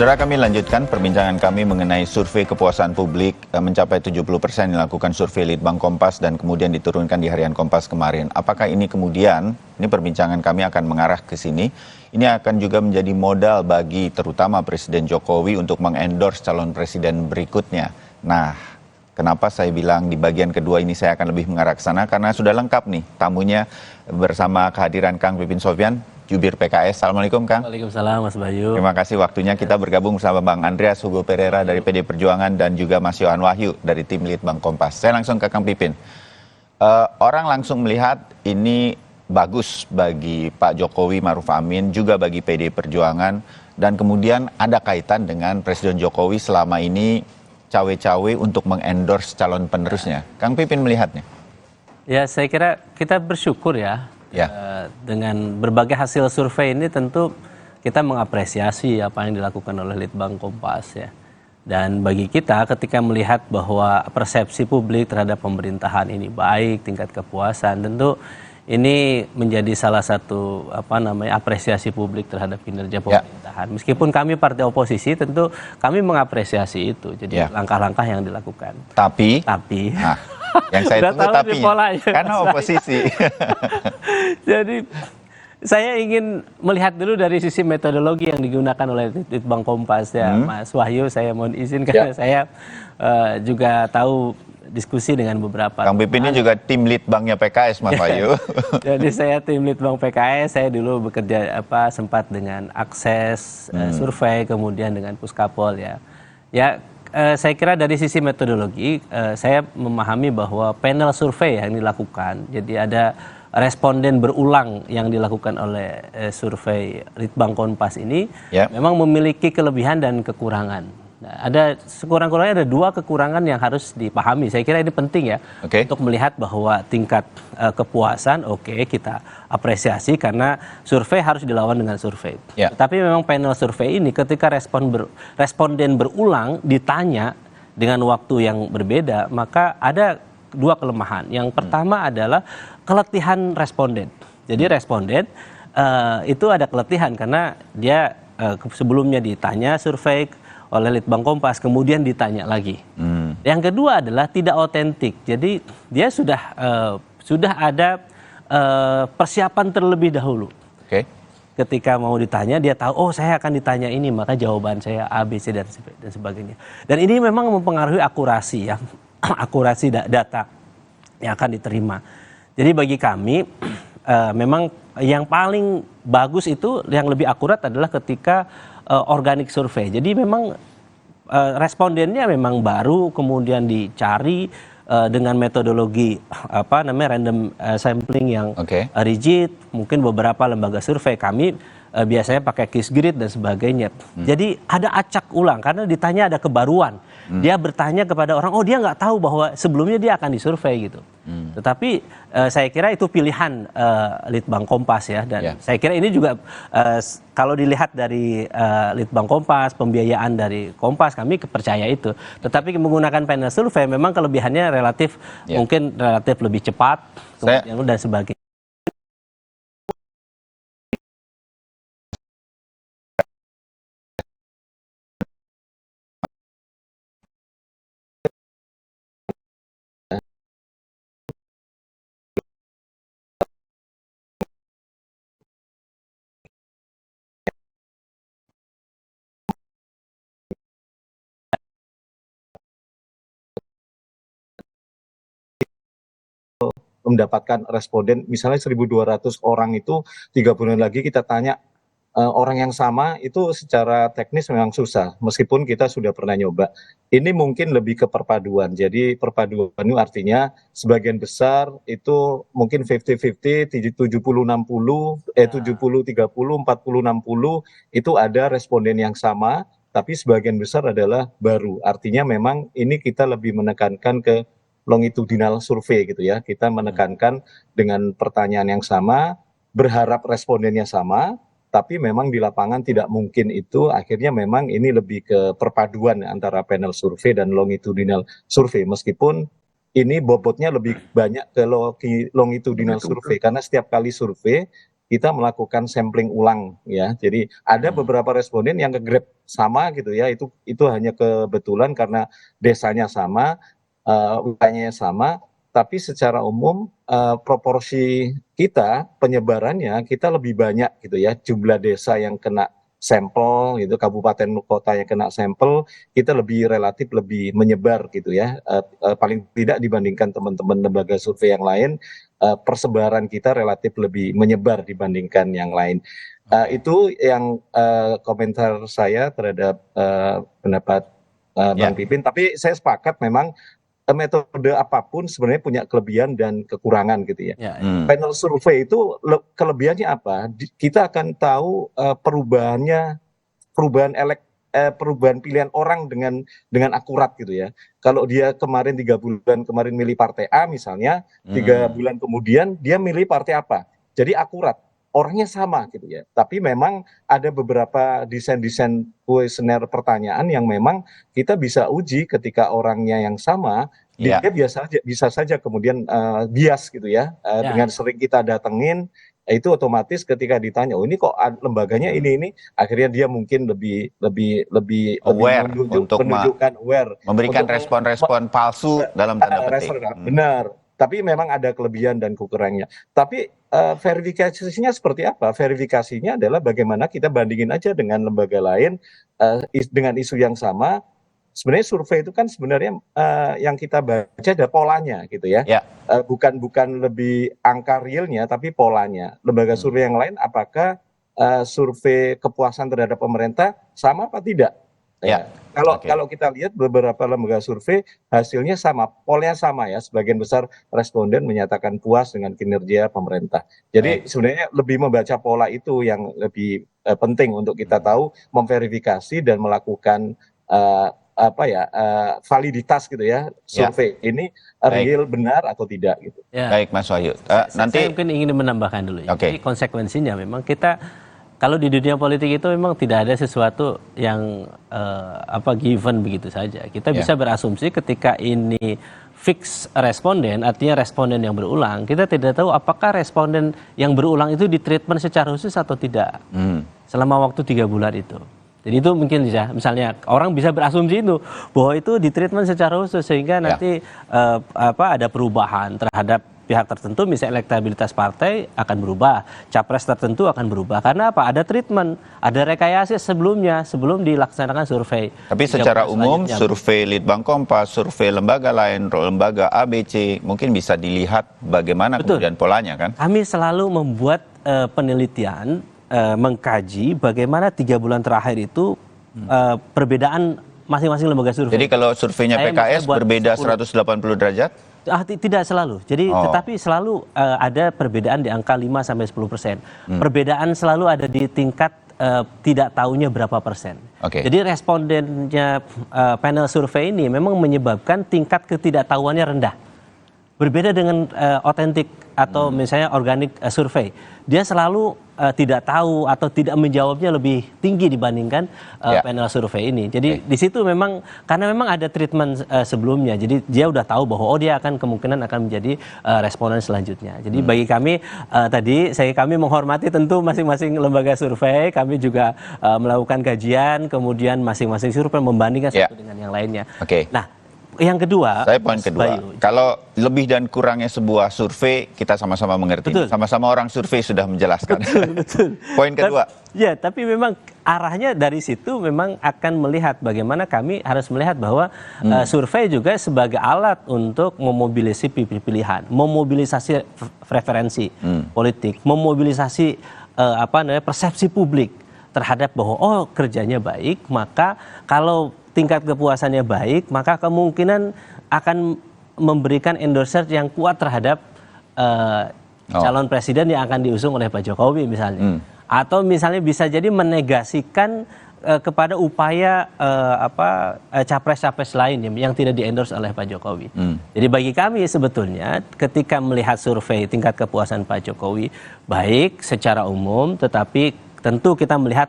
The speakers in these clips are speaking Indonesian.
Saudara, kami lanjutkan perbincangan kami mengenai survei kepuasan publik mencapai 70% dilakukan survei Litbang Kompas dan kemudian diturunkan di harian Kompas kemarin. Apakah ini kemudian, ini perbincangan kami akan mengarah ke sini, ini akan juga menjadi modal bagi terutama Presiden Jokowi untuk mengendorse calon presiden berikutnya. Nah, kenapa saya bilang di bagian kedua ini saya akan lebih mengarah ke sana, karena sudah lengkap nih tamunya bersama kehadiran Kang Pipin Sofyan, Jubir PKS. Assalamualaikum, Kang. Waalaikumsalam, Mas Bayu. Terima kasih waktunya. Kita bergabung bersama Bang Andreas Hugo Pereira dari PD Perjuangan dan juga Mas Yohan Wahyu dari tim Litbang Kompas. Saya langsung ke Kang Pipin. Orang langsung melihat ini bagus bagi Pak Jokowi Maruf Amin, juga bagi PD Perjuangan, dan kemudian ada kaitan dengan Presiden Jokowi selama ini cawe-cawe untuk mengendorse calon penerusnya. Kang Pipin melihatnya? Ya, saya kira kita bersyukur ya. Dengan berbagai hasil survei ini tentu kita mengapresiasi apa yang dilakukan oleh Litbang Kompas ya. Dan bagi kita ketika melihat bahwa persepsi publik terhadap pemerintahan ini baik, tingkat kepuasan, tentu ini menjadi salah satu apresiasi publik terhadap kinerja pemerintahan. Meskipun kami partai oposisi, tentu kami mengapresiasi itu. Jadi langkah-langkah yang dilakukan. Tapi nah, yang saya tunggu tapi karena oposisi. Jadi saya ingin melihat dulu dari sisi metodologi yang digunakan oleh Litbang Kompas ya, Mas Wahyu. Saya mohon izin karena saya juga tahu diskusi dengan beberapa. Kang Pipin ini juga tim Litbangnya PKS, Mas Wahyu. Jadi saya tim Litbang PKS. Saya dulu bekerja sempat dengan Akses Survei, kemudian dengan Puskapol ya. Saya kira dari sisi metodologi, saya memahami bahwa panel survei yang dilakukan, jadi ada responden berulang yang dilakukan oleh survei Litbang Kompas ini, memang memiliki kelebihan dan kekurangan. Nah, ada sekurang-kurangnya ada dua kekurangan yang harus dipahami. Saya kira ini penting ya, untuk melihat bahwa tingkat kepuasan kita apresiasi karena survei harus dilawan dengan survei. Tapi memang panel survei ini ketika responden berulang ditanya dengan waktu yang berbeda, maka ada dua kelemahan. Yang pertama adalah keletihan responden. Jadi responden itu ada keletihan karena dia sebelumnya ditanya survei oleh Litbang Kompas, kemudian ditanya lagi. Yang kedua adalah tidak otentik. Jadi dia sudah ada persiapan terlebih dahulu. Ketika mau ditanya, dia tahu, oh saya akan ditanya ini, maka jawaban saya A, B, C, dan sebagainya. Dan ini memang mempengaruhi akurasi ya, akurasi data yang akan diterima. Jadi bagi kami, memang yang paling bagus itu, yang lebih akurat adalah ketika organik survei. Jadi memang respondennya memang baru, kemudian dicari dengan metodologi random sampling yang rigid. Mungkin beberapa lembaga survei kami biasanya pakai Kisgrid dan sebagainya. Jadi ada acak ulang karena ditanya ada kebaruan. Dia bertanya kepada orang, oh dia nggak tahu bahwa sebelumnya dia akan disurvei gitu. Tetapi saya kira itu pilihan Litbang Kompas ya, dan saya kira ini juga kalau dilihat dari Litbang Kompas, pembiayaan dari Kompas, kami percaya itu. Tetapi menggunakan panel survei memang kelebihannya relatif mungkin relatif lebih cepat dan sebagainya. Mendapatkan responden misalnya 1.200 orang itu 3 bulan lagi kita tanya orang yang sama, itu secara teknis memang susah meskipun kita sudah pernah nyoba. Ini mungkin lebih ke perpaduan. Jadi perpaduan itu artinya sebagian besar itu mungkin 50-50, 70-60, 70-30, 40-60 itu ada responden yang sama, tapi sebagian besar adalah baru. Artinya memang ini kita lebih menekankan ke longitudinal survei gitu ya. Kita menekankan dengan pertanyaan yang sama, berharap respondennya sama, tapi memang di lapangan tidak mungkin itu. Akhirnya memang ini lebih ke perpaduan antara panel survei dan longitudinal survei. Meskipun ini bobotnya lebih banyak ke longitudinal survei, karena setiap kali survei kita melakukan sampling ulang ya. Jadi ada beberapa responden yang nge-grab sama gitu ya. Itu hanya kebetulan karena desanya sama, wilayahnya sama, tapi secara umum proporsi kita penyebarannya kita lebih banyak gitu ya. Jumlah desa yang kena sampel gitu, kabupaten kota yang kena sampel, kita relatif lebih menyebar gitu ya. Paling tidak dibandingkan teman-teman lembaga survei yang lain, persebaran kita relatif lebih menyebar dibandingkan yang lain. Itu yang komentar saya terhadap pendapat Bang Pipin. Tapi saya sepakat memang metode apapun sebenarnya punya kelebihan dan kekurangan gitu ya. Panel survei itu kelebihannya apa? Kita akan tahu perubahan pilihan orang dengan akurat gitu ya. Kalau dia kemarin 3 bulan kemarin milih partai A misalnya, 3 bulan kemudian dia milih partai apa. Jadi akurat. Orangnya sama gitu ya. Tapi memang ada beberapa desain-desain kuesioner pertanyaan yang memang kita bisa uji ketika orangnya yang sama, dia bisa saja kemudian bias gitu ya. Dengan sering kita datengin, itu otomatis ketika ditanya, oh ini kok lembaganya ini, akhirnya dia mungkin lebih aware untuk menunjukkan aware, memberikan respon-respon palsu dalam tanda petik. Benar. Tapi memang ada kelebihan dan kekurangannya. Tapi verifikasinya seperti apa? Verifikasinya adalah bagaimana kita bandingin aja dengan lembaga lain dengan isu yang sama. Sebenarnya survei itu kan sebenarnya yang kita baca ada polanya gitu ya. Bukan lebih angka realnya tapi polanya. Lembaga survei yang lain apakah survei kepuasan terhadap pemerintah sama apa tidak? Kalau kita lihat beberapa lembaga survei hasilnya sama, polnya sama ya. Sebagian besar responden menyatakan puas dengan kinerja pemerintah. Jadi sebenarnya lebih membaca pola itu yang lebih penting untuk kita tahu, memverifikasi dan melakukan validitas gitu ya survei ini real benar atau tidak gitu. Baik Mas Wahyu. Saya mungkin ingin menambahkan dulu ya. Jadi konsekuensinya memang kita kalau di dunia politik itu memang tidak ada sesuatu yang given begitu saja. Kita bisa berasumsi ketika ini fix responden, artinya responden yang berulang, kita tidak tahu apakah responden yang berulang itu ditreatment secara khusus atau tidak selama waktu 3 bulan itu. Jadi itu mungkin ya, misalnya orang bisa berasumsi itu bahwa itu ditreatment secara khusus sehingga nanti ada perubahan terhadap pihak tertentu, misalnya elektabilitas partai akan berubah, capres tertentu akan berubah. Karena apa? Ada treatment, ada rekayasa sebelumnya, sebelum dilaksanakan survei. Tapi secara umum, survei Litbang Kompas, survei lembaga lain, lembaga ABC, mungkin bisa dilihat bagaimana kemudian polanya kan? Kami selalu membuat penelitian, mengkaji bagaimana 3 bulan terakhir itu perbedaan masing-masing lembaga survei. Jadi kalau surveinya PKS berbeda 180 derajat? Tidak selalu. Jadi tetapi selalu ada perbedaan di angka 5-10%. Perbedaan selalu ada di tingkat tidak tahunya berapa persen. Jadi respondennya panel survei ini memang menyebabkan tingkat ketidaktahuannya rendah. Berbeda dengan otentik atau misalnya organik survei. Dia selalu tidak tahu atau tidak menjawabnya lebih tinggi dibandingkan panel survei ini. Jadi di situ memang karena memang ada treatment sebelumnya. Jadi dia udah tahu bahwa dia akan kemungkinan akan menjadi responden selanjutnya. Jadi bagi kami kami menghormati tentu masing-masing lembaga survei. Kami juga melakukan kajian, kemudian masing-masing survei membandingkan satu dengan yang lainnya. Nah, yang kedua, poin kedua, kalau lebih dan kurangnya sebuah survei kita sama-sama mengerti, sama-sama orang survei sudah menjelaskan. Betul. Poin kedua. Tapi memang arahnya dari situ memang akan melihat bagaimana kami harus melihat bahwa survei juga sebagai alat untuk memobilisasi pilihan, memobilisasi preferensi politik, memobilisasi persepsi publik terhadap bahwa kerjanya baik, maka kalau tingkat kepuasannya baik, maka kemungkinan akan memberikan endorser yang kuat terhadap calon presiden yang akan diusung oleh Pak Jokowi misalnya. Atau misalnya bisa jadi menegasikan kepada upaya capres-capres lain yang tidak di-endorse oleh Pak Jokowi. Jadi bagi kami sebetulnya ketika melihat survei tingkat kepuasan Pak Jokowi baik secara umum, tetapi tentu kita melihat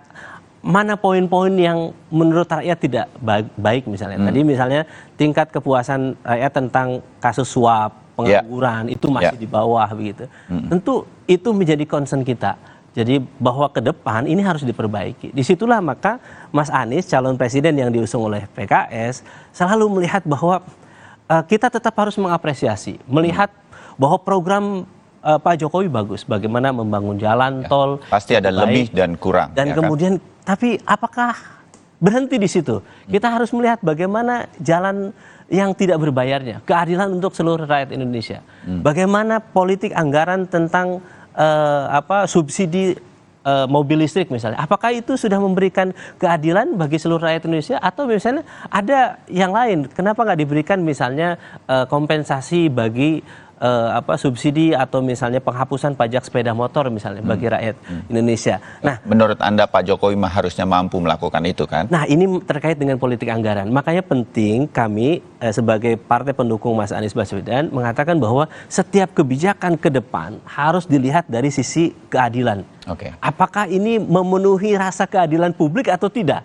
mana poin-poin yang menurut rakyat tidak baik misalnya. Tadi misalnya tingkat kepuasan rakyat tentang kasus suap, pengangguran itu masih di bawah begitu. Tentu itu menjadi concern kita. Jadi bahwa ke depan ini harus diperbaiki. Disitulah maka Mas Anies calon presiden yang diusung oleh PKS selalu melihat bahwa kita tetap harus mengapresiasi, melihat bahwa program Pak Jokowi bagus, bagaimana membangun jalan tol. Pasti ada lebih dan kurang. Dan kemudian, tapi apakah berhenti di situ? Kita harus melihat bagaimana jalan yang tidak berbayarnya, keadilan untuk seluruh rakyat Indonesia. Bagaimana politik anggaran tentang subsidi mobil listrik misalnya, apakah itu sudah memberikan keadilan bagi seluruh rakyat Indonesia atau misalnya ada yang lain? Kenapa nggak diberikan misalnya kompensasi bagi subsidi atau misalnya penghapusan pajak sepeda motor misalnya bagi rakyat Indonesia? Nah, menurut Anda Pak Jokowi harusnya mampu melakukan itu kan? Nah, ini terkait dengan politik anggaran. Makanya penting kami sebagai partai pendukung Mas Anies Baswedan mengatakan bahwa setiap kebijakan ke depan harus dilihat dari sisi keadilan. Apakah ini memenuhi rasa keadilan publik atau tidak?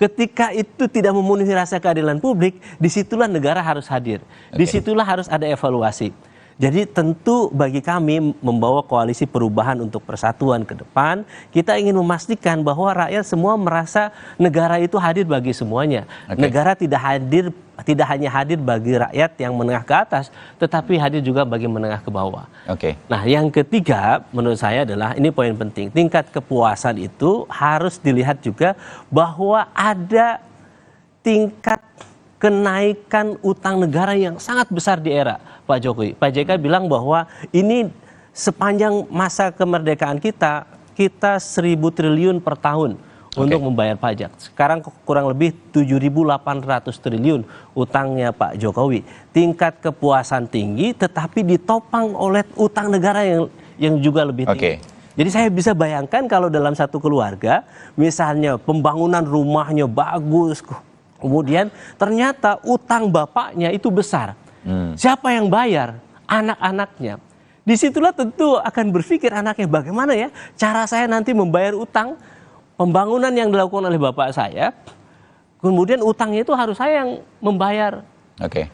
Ketika itu tidak memenuhi rasa keadilan publik, disitulah negara harus hadir. Disitulah harus ada evaluasi. Jadi tentu bagi kami membawa koalisi perubahan untuk persatuan ke depan, kita ingin memastikan bahwa rakyat semua merasa negara itu hadir bagi semuanya. Negara tidak hanya hadir bagi rakyat yang menengah ke atas, tetapi hadir juga bagi menengah ke bawah. Nah, yang ketiga menurut saya adalah, ini poin penting, tingkat kepuasan itu harus dilihat juga bahwa ada tingkat kenaikan utang negara yang sangat besar di era Pak Jokowi. Pak JK bilang bahwa ini sepanjang masa kemerdekaan kita 1.000 triliun per tahun untuk membayar pajak. Sekarang kurang lebih 7.800 triliun utangnya Pak Jokowi. Tingkat kepuasan tinggi tetapi ditopang oleh utang negara yang juga lebih tinggi. Jadi saya bisa bayangkan kalau dalam satu keluarga, misalnya pembangunan rumahnya bagus, kemudian ternyata utang bapaknya itu besar. Siapa yang bayar? Anak-anaknya. Disitulah tentu akan berpikir anaknya, bagaimana ya cara saya nanti membayar utang pembangunan yang dilakukan oleh bapak saya, kemudian utangnya itu harus saya yang membayar.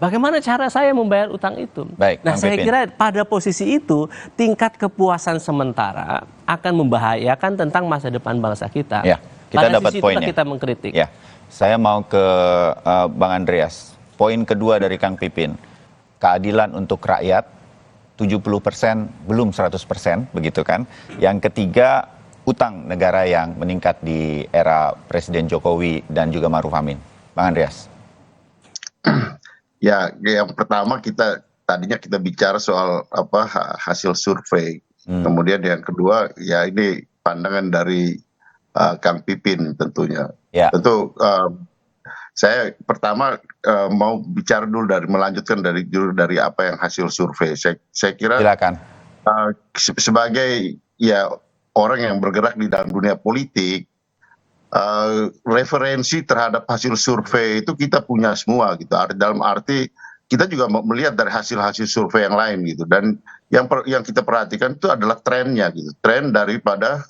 Bagaimana cara saya membayar utang itu? Nah, saya kira pada posisi itu tingkat kepuasan sementara akan membahayakan tentang masa depan bangsa kita. Kita dapat poinnya. Kita mengkritik. Saya mau ke Bang Andreas. Poin kedua dari Kang Pipin, keadilan untuk rakyat 70%, belum 100%, begitu kan? Yang ketiga, utang negara yang meningkat di era Presiden Jokowi dan juga Ma'ruf Amin. Bang Andreas. Ya, yang pertama tadinya kita bicara soal hasil survei. Kemudian yang kedua, ya ini pandangan dari Kang Pipin tentunya. Tentu saya pertama mau bicara dulu melanjutkan dari apa yang hasil survei. Saya kira silakan. Sebagai orang yang bergerak di dalam dunia politik, referensi terhadap hasil survei itu kita punya semua gitu. Dalam arti kita juga melihat dari hasil-hasil survei yang lain gitu. Dan yang kita perhatikan itu adalah trennya gitu. Tren daripada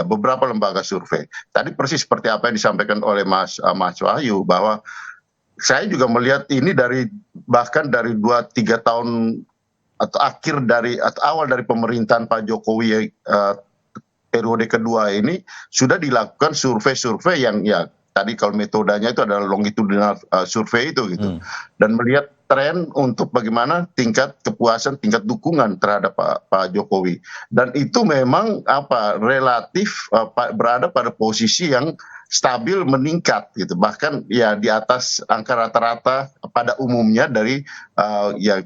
beberapa lembaga survei. Tadi persis seperti apa yang disampaikan oleh Mas Wahyu, bahwa saya juga melihat ini bahkan dari 2-3 tahun atau awal dari pemerintahan Pak Jokowi periode kedua ini sudah dilakukan survei-survei yang tadi kalau metodenya itu adalah longitudinal survei itu gitu. Dan melihat tren untuk bagaimana tingkat kepuasan, tingkat dukungan terhadap Pak Jokowi. Dan itu memang relatif berada pada posisi yang stabil meningkat gitu. Bahkan di atas angka rata-rata pada umumnya dari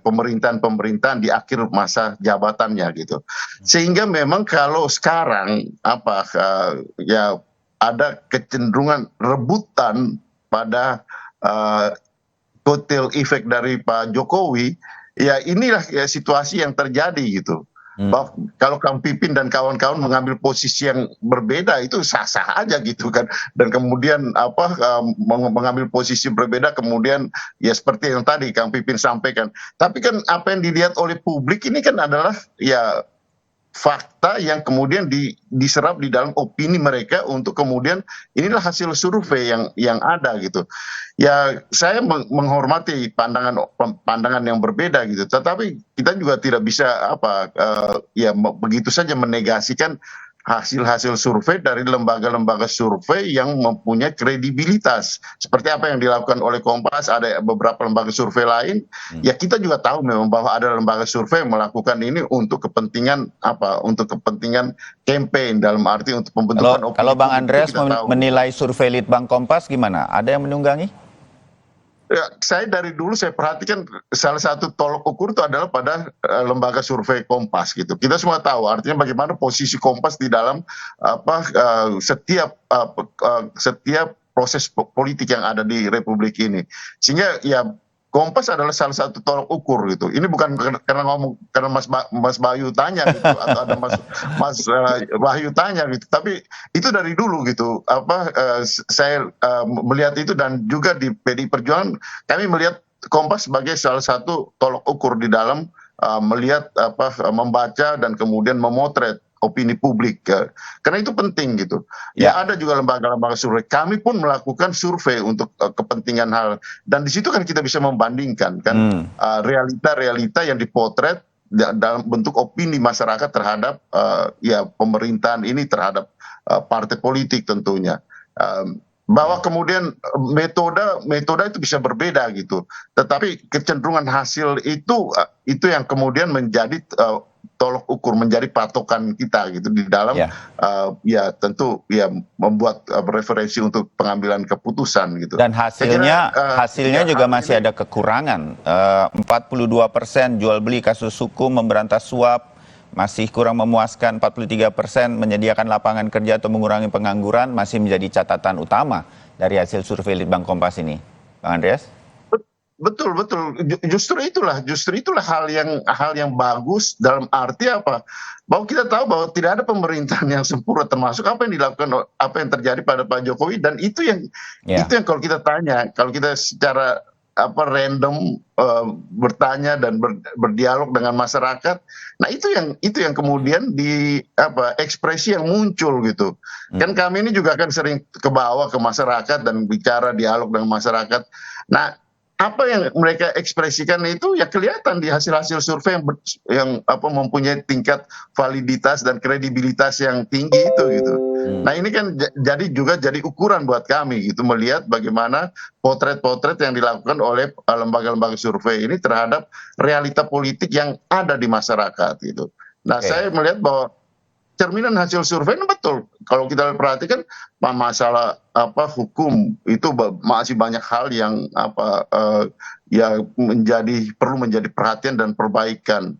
pemerintahan-pemerintahan di akhir masa jabatannya gitu. Sehingga memang kalau sekarang ada kecenderungan rebutan pada kotel efek dari Pak Jokowi, inilah situasi yang terjadi gitu. Bahwa kalau Kang Pipin dan kawan-kawan mengambil posisi yang berbeda itu sah-sah aja gitu kan, dan kemudian mengambil posisi berbeda, kemudian seperti yang tadi Kang Pipin sampaikan. Tapi kan apa yang dilihat oleh publik ini kan adalah fakta yang kemudian diserap di dalam opini mereka untuk kemudian inilah hasil survei yang ada gitu. Ya saya menghormati pandangan yang berbeda gitu, tetapi kita juga tidak bisa ya begitu saja menegasikan hasil-hasil survei dari lembaga-lembaga survei yang mempunyai kredibilitas. Seperti apa yang dilakukan oleh Kompas, ada beberapa lembaga survei lain. Ya kita juga tahu memang bahwa ada lembaga survei yang melakukan ini untuk kepentingan untuk kepentingan campaign, dalam arti untuk pembentukan opini. Kalau Bang publik, Andreas kita tahu. menilai survei Litbang Kompas gimana? Ada yang menunggangi? Ya, saya dari dulu saya perhatikan salah satu tolok ukur itu adalah pada lembaga survei Kompas gitu. Kita semua tahu artinya bagaimana posisi Kompas di dalam setiap proses politik yang ada di Republik ini. Sehingga ya Kompas adalah salah satu tolok ukur gitu. Ini bukan karena Mas Bayu tanya gitu atau ada Mas Wahyu tanya gitu. Tapi itu dari dulu gitu. Saya melihat itu, dan juga di PDI Perjuangan kami melihat Kompas sebagai salah satu tolok ukur di dalam melihat membaca dan kemudian memotret opini publik, karena itu penting gitu. Ya ada juga lembaga-lembaga survei. Kami pun melakukan survei untuk kepentingan hal, dan di situ kan kita bisa membandingkan kan realita-realita yang dipotret dalam bentuk opini masyarakat terhadap ya pemerintahan ini, terhadap partai politik tentunya. Bahwa kemudian metode itu bisa berbeda gitu, tetapi kecenderungan hasil itu yang kemudian menjadi tolok ukur, menjadi patokan kita gitu di dalam ya tentu ya membuat referensi untuk pengambilan keputusan gitu. Dan hasilnya juga masih ada kekurangan. 42% jual beli kasus hukum, memberantas suap masih kurang memuaskan. 43% menyediakan lapangan kerja atau mengurangi pengangguran masih menjadi catatan utama dari hasil survei Litbang Kompas ini. Bang Andreas? Betul. Justru itulah hal yang bagus, dalam arti apa? Bahwa kita tahu bahwa tidak ada pemerintahan yang sempurna, termasuk apa yang dilakukan, apa yang terjadi pada Pak Jokowi, dan itu yang kalau kita tanya, kalau kita secara random bertanya dan berdialog dengan masyarakat, nah itu yang kemudian ekspresi yang muncul gitu. Kan kami ini juga kan sering ke bawah ke masyarakat dan bicara dialog dengan masyarakat. Nah, apa yang mereka ekspresikan itu ya kelihatan di hasil-hasil survei yang mempunyai tingkat validitas dan kredibilitas yang tinggi itu gitu. Nah ini kan jadi ukuran buat kami gitu, melihat bagaimana potret-potret yang dilakukan oleh lembaga-lembaga survei ini terhadap realita politik yang ada di masyarakat gitu. Nah saya melihat bahwa cerminan hasil survei ini betul. Kalau kita perhatikan masalah hukum itu masih banyak hal yang ya perlu menjadi perhatian dan perbaikan.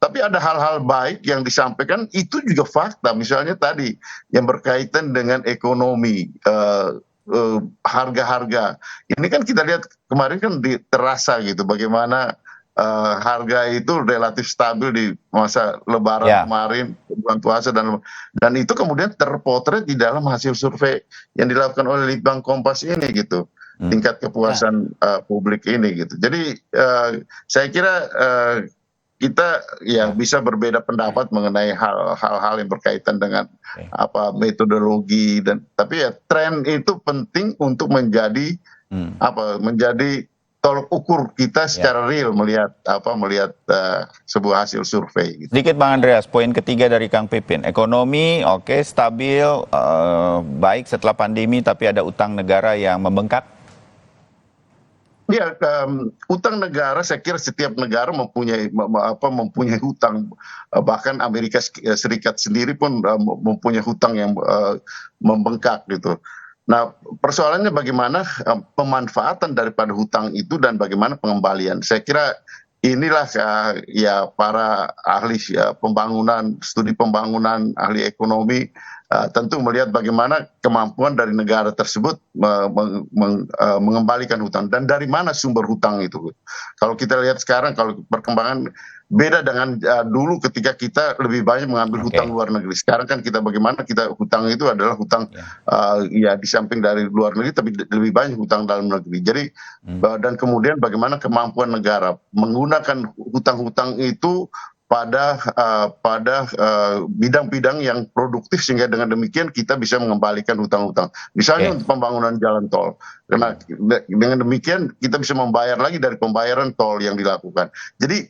Tapi ada hal-hal baik yang disampaikan itu juga fakta. Misalnya tadi yang berkaitan dengan ekonomi, harga-harga. Ini kan kita lihat kemarin kan terasa gitu bagaimana harga itu relatif stabil di masa Lebaran kemarin, bulan puasa, dan itu kemudian terpotret di dalam hasil survei yang dilakukan oleh Litbang Kompas ini gitu, tingkat kepuasan publik ini gitu. Jadi saya kira kita ya bisa berbeda pendapat mengenai hal-hal yang berkaitan dengan metodologi, tapi ya tren itu penting untuk menjadi tolok ukur kita secara real melihat sebuah hasil survei. Gitu. Sedikit Bang Andreas, poin ketiga dari Kang Pipin, ekonomi stabil, baik setelah pandemi, tapi ada utang negara yang membengkak. Ya, utang negara, saya kira setiap negara mempunyai hutang, bahkan Amerika Serikat sendiri pun mempunyai hutang yang membengkak gitu. Nah, persoalannya bagaimana pemanfaatan daripada hutang itu dan bagaimana pengembalian. Saya kira inilah ya para ahli pembangunan, studi pembangunan, ahli ekonomi tentu melihat bagaimana kemampuan dari negara tersebut mengembalikan hutang dan dari mana sumber hutang itu. Kalau kita lihat sekarang, kalau perkembangan beda dengan dulu ketika kita lebih banyak mengambil hutang luar negeri. Sekarang kan bagaimana kita hutang itu adalah hutang ya di samping dari luar negeri, tapi lebih banyak hutang dalam negeri. Jadi dan kemudian bagaimana kemampuan negara menggunakan hutang-hutang itu pada bidang-bidang yang produktif sehingga dengan demikian kita bisa mengembalikan hutang-hutang. Misalnya untuk pembangunan jalan tol. Karena dengan demikian kita bisa membayar lagi dari pembayaran tol yang dilakukan. Jadi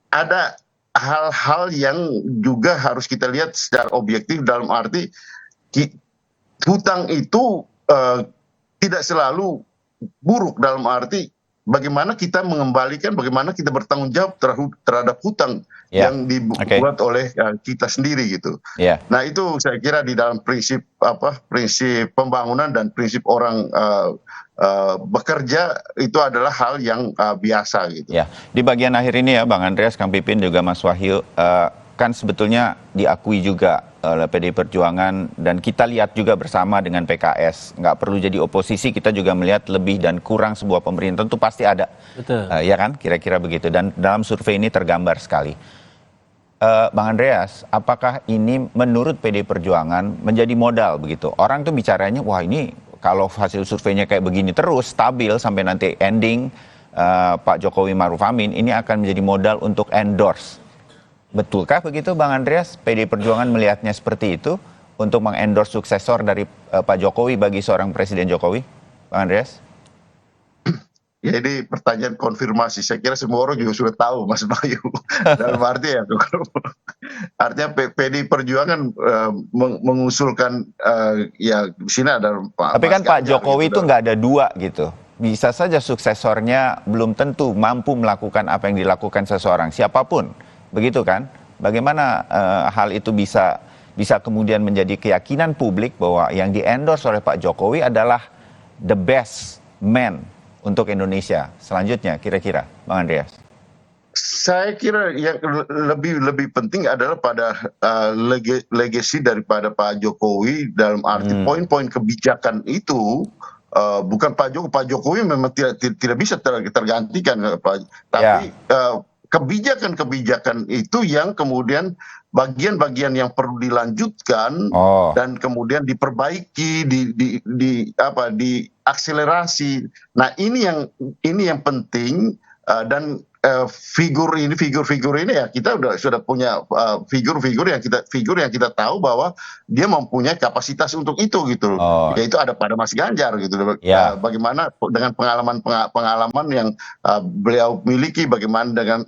ada hal-hal yang juga harus kita lihat secara objektif dalam arti hutang itu tidak selalu buruk dalam arti bagaimana kita mengembalikan, bagaimana kita bertanggung jawab terhadap hutang yang dibuat oleh kita sendiri gitu. Nah itu saya kira di dalam prinsip pembangunan dan prinsip orang bekerja itu adalah hal yang biasa gitu. Di bagian akhir ini ya Bang Andreas, Kang Pipin juga Mas Wahyu, kan sebetulnya diakui juga oleh PDI Perjuangan dan kita lihat juga bersama dengan PKS, nggak perlu jadi oposisi, kita juga melihat lebih dan kurang sebuah pemerintahan itu pasti ada. Betul. Ya kan, kira-kira begitu, dan dalam survei ini tergambar sekali. Bang Andreas, apakah ini menurut PDI Perjuangan menjadi modal begitu? Orang tuh bicaranya, wah ini kalau hasil surveinya kayak begini terus stabil sampai nanti ending Pak Jokowi Maruf Amin, ini akan menjadi modal untuk endorse. Betulkah begitu Bang Andreas? PDI Perjuangan melihatnya seperti itu untuk mengendorse suksesor dari Pak Jokowi bagi seorang Presiden Jokowi, Bang Andreas? Ya ini pertanyaan konfirmasi. Saya kira semua orang juga sudah tahu Mas Bayu. Dalam arti ya, artinya PDI Perjuangan mengusulkan ya di sini ada Pak. Tapi kan Pak Jokowi itu nggak ada dua gitu. Bisa saja suksesornya belum tentu mampu melakukan apa yang dilakukan seseorang, siapapun. Begitu kan? Bagaimana hal itu bisa kemudian menjadi keyakinan publik bahwa yang di-endorse oleh Pak Jokowi adalah the best man untuk Indonesia selanjutnya, kira-kira, Bang Andreas? Saya kira yang lebih penting adalah pada legacy daripada Pak Jokowi dalam arti poin-poin kebijakan itu. Bukan Pak Jokowi memang tidak bisa tergantikan, tapi kebijakan-kebijakan itu yang kemudian bagian-bagian yang perlu dilanjutkan dan kemudian diperbaiki, diakselerasi. Nah ini yang penting dan figur ini ya kita sudah punya figur yang kita tahu bahwa dia mempunyai kapasitas untuk itu gitu. Yaitu ada pada Mas Ganjar gitu. Bagaimana dengan pengalaman yang beliau miliki, bagaimana dengan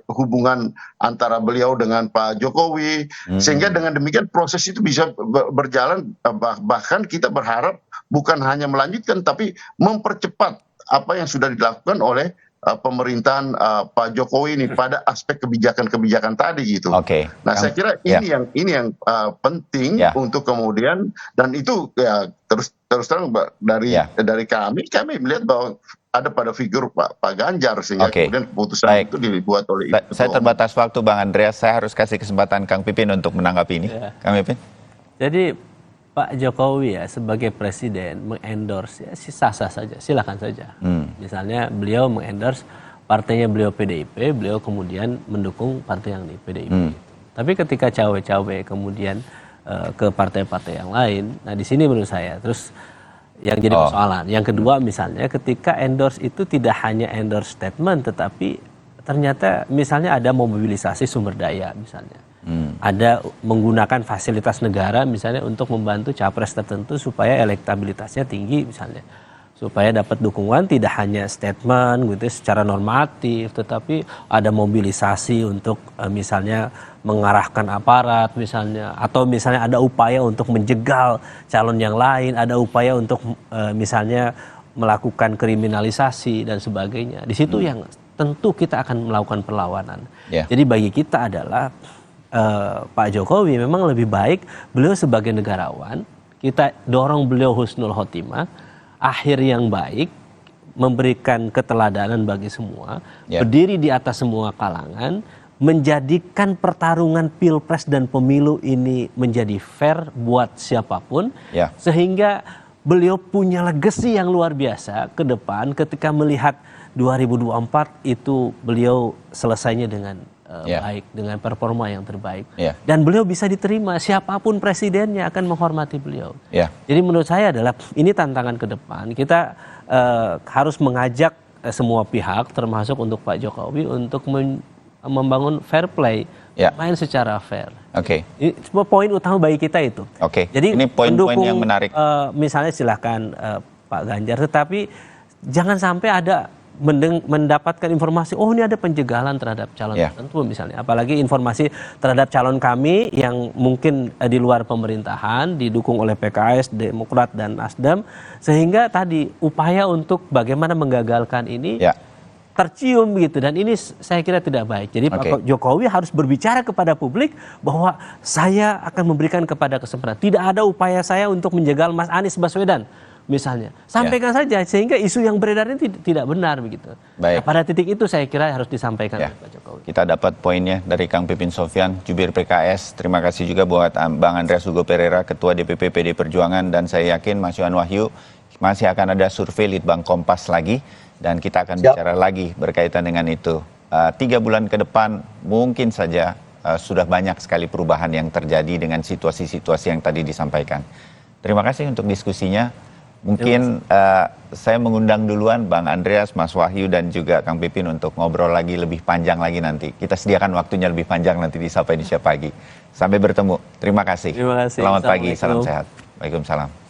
hubungan antara beliau dengan Pak Jokowi, sehingga dengan demikian proses itu bisa berjalan, bahkan kita berharap bukan hanya melanjutkan tapi mempercepat apa yang sudah dilakukan oleh pemerintahan Pak Jokowi ini pada aspek kebijakan-kebijakan tadi gitu. Nah saya kira ini yang penting untuk kemudian, dan itu ya terus terang dari kami melihat bahwa ada pada figur Pak Ganjar sehingga kemudian keputusan itu dibuat oleh itu. Saya terbatas waktu Bang Andreas, saya harus kasih kesempatan Kang Pipin untuk menanggapi ini. Kang Pipin. Jadi Pak Jokowi ya sebagai presiden mengendorse ya sah-sah saja, silakan saja. Misalnya beliau mengendorse partainya beliau PDIP, beliau kemudian mendukung partai yang di PDIP. Tapi ketika cawe-cawe kemudian ke partai-partai yang lain, nah di sini menurut saya terus yang jadi persoalan. Yang kedua misalnya ketika endorse itu tidak hanya endorse statement, tetapi ternyata misalnya ada mobilisasi sumber daya misalnya. Ada menggunakan fasilitas negara misalnya untuk membantu capres tertentu supaya elektabilitasnya tinggi misalnya, supaya dapat dukungan tidak hanya statement gitu secara normatif, tetapi ada mobilisasi untuk misalnya mengarahkan aparat misalnya, atau misalnya ada upaya untuk menjegal calon yang lain, ada upaya untuk misalnya melakukan kriminalisasi dan sebagainya. Di situ yang tentu kita akan melakukan perlawanan. Jadi bagi kita adalah Pak Jokowi memang lebih baik beliau sebagai negarawan, kita dorong beliau husnul khotimah, akhir yang baik, memberikan keteladanan bagi semua, berdiri di atas semua kalangan, menjadikan pertarungan pilpres dan pemilu ini menjadi fair buat siapapun, sehingga beliau punya legacy yang luar biasa ke depan ketika melihat 2024 itu beliau selesainya dengan baik, dengan performa yang terbaik. Dan beliau bisa diterima, siapapun presidennya akan menghormati beliau. Jadi menurut saya adalah ini tantangan ke depan. Kita harus mengajak semua pihak termasuk untuk Pak Jokowi untuk membangun fair play, Ya. main secara fair. Oke. Ini semua poin utama bagi kita itu. Oke. Jadi Ini poin-poin mendukung, yang menarik. Misalnya silahkan Pak Ganjar, tetapi jangan sampai ada mendapatkan informasi, oh ini ada penjagalan terhadap calon Ya. tertentu misalnya. Apalagi informasi terhadap calon kami yang mungkin di luar pemerintahan, didukung oleh PKS, Demokrat, dan Nasdem. Sehingga tadi upaya untuk bagaimana menggagalkan ini Ya. tercium gitu, dan ini saya kira tidak baik. Jadi Oke. Pak Jokowi harus berbicara kepada publik bahwa saya akan memberikan kepada kesempatan. Tidak ada upaya saya untuk menjegal Mas Anies Baswedan misalnya. Sampaikan saja sehingga isu yang beredar ini tidak benar begitu. Baik. Nah, pada titik itu saya kira harus disampaikan Ya. oleh Pak Jokowi. Kita dapat poinnya dari Kang Pipin Sofyan, jubir PKS. Terima kasih juga buat Bang Andreas Hugo Pereira, Ketua DPP PD Perjuangan, dan saya yakin Mas Yohan Wahyu masih akan ada survei Litbang Kompas lagi, dan kita akan bicara lagi berkaitan dengan itu. 3 bulan ke depan mungkin saja sudah banyak sekali perubahan yang terjadi dengan situasi-situasi yang tadi disampaikan. Terima kasih untuk diskusinya. Mungkin saya mengundang duluan Bang Andreas, Mas Wahyu, dan juga Kang Pipin untuk ngobrol lagi lebih panjang lagi nanti. Kita sediakan waktunya lebih panjang nanti di Sapa Indonesia Pagi. Sampai bertemu. Terima kasih. Terima kasih. Selamat pagi, salam Assalamualaikum. sehat. Waalaikumsalam.